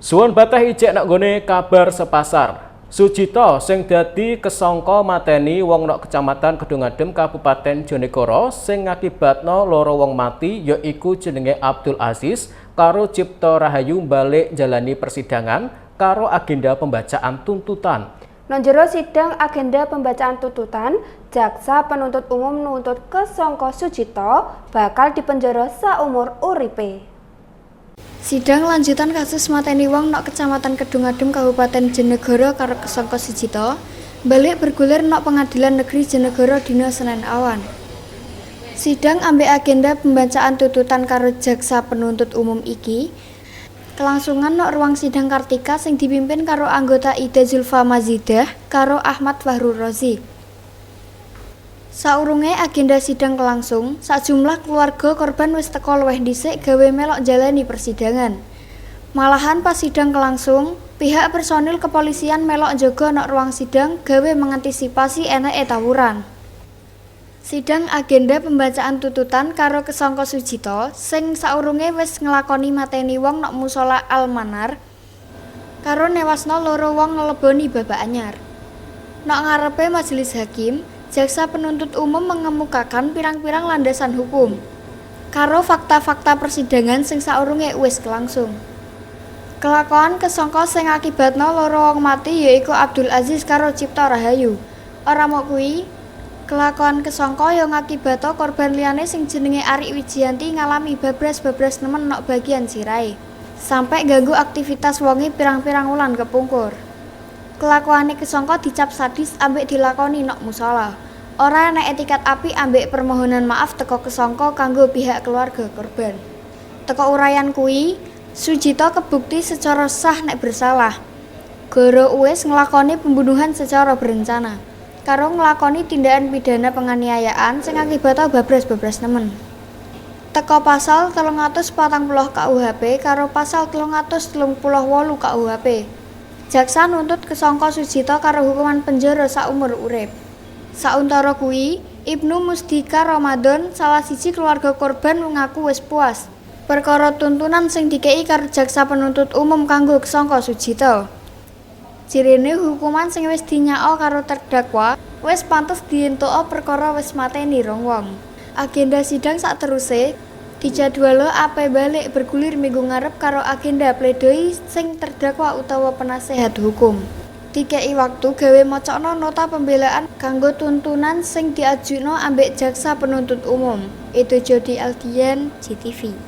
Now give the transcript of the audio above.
Suwun batah ijek nak gone kabar sepasar. Sujito sing dadi kesangka mateni wong nok Kecamatan Kedungadem Kabupaten Jonegoro sing ngakibatno loro wong mati yaiku jenenge Abdul Aziz karo Cipto Rahayu balik jalani persidangan karo agenda pembacaan tuntutan. Nang jero sidang agenda pembacaan tuntutan, jaksa penuntut umum nuntut kesangka Sujito bakal dipenjara saumur uripe. Sidang lanjutan kasus mateni wong nok Kecamatan Kedungadem Kabupaten Jonegoro karo kesangka Sujito balik bergulir nok Pengadilan Negeri Jonegoro dina Senin awan. Sidang ambek agenda pembacaan tuntutan karo jaksa penuntut umum iki kelangsungan nok ruang sidang Kartika sing dipimpin karo anggota Ida Zulfa Mazidah karo Ahmad Fahru Rozi. Saurunge agenda sidang kelangsung, sajumlah keluarga korban wis teka luwih dhisik gawe melok jalani persidangan. Malahan pas sidang kelangsung, pihak personil kepolisian melok jaga nok ruang sidang gawe mengantisipasi eneke tawuran. Sidang agenda pembacaan tuntutan karo kesangka Sujito sing saurunge wis ngelakoni mateni wong nok Mushola Al Manar karo newasno loro wong ngeleboni babak anyar. Nok ngarepe majelis hakim, jaksa penuntut umum mengemukakan pirang-pirang landasan hukum karo fakta-fakta persidangan sing saurunge wis kelangsung. Kelakuan kesangka sing akibatno loro wong mati yaiku Abdul Aziz karo Cipto Rahayu. Ora mok kuwi, kelakuan kesangka yo ngakibatno korban liyane sing jenenge Arik Wijianti ngalami babras-babras nemen nok bagian sirahe sampai ganggu aktivitas wonge pirang-pirang wulan kepungkur. Kelakuane kesangka dicap sadis ambek dilakoni nok musala. Ora enek etikat apik ambek permohonan maaf teko kesangka kanggo pihak keluarga korban. Teko urayan kuwi, Sujito kebukti secara sah nek bersalah. Goro wis nglakoni pembunuhan secara berencana karo nglakoni tindakan pidana penganiayaan sing akibatno babras-babras nemen. Teko pasal 340 KUHP karo pasal 338 KUHP. Jaksa nuntut kesangka Sujito karo hukuman penjara saumur urip. Sauntara kuwi, Ibnu Musdika Ramadan, salah siji keluarga korban mengaku wis puas perkara tuntunan sing dikei karo jaksa penuntut umum kanggo kesangka Sujito. Jirene hukuman sing wis dinyako karo terdakwa wis pantes dientuka perkara wis mateni rong wong. Agenda sidang sakteruse dijadwalo ape balik bergulir minggu ngarep karo agenda pledoi sing terdakwa utawa penasehat hukum. Dikei waktu gawe mocokno nota pembelaan kanggo tuntunan sing diajukno ambek jaksa penuntut umum. Itu Jody Aldian, JTV.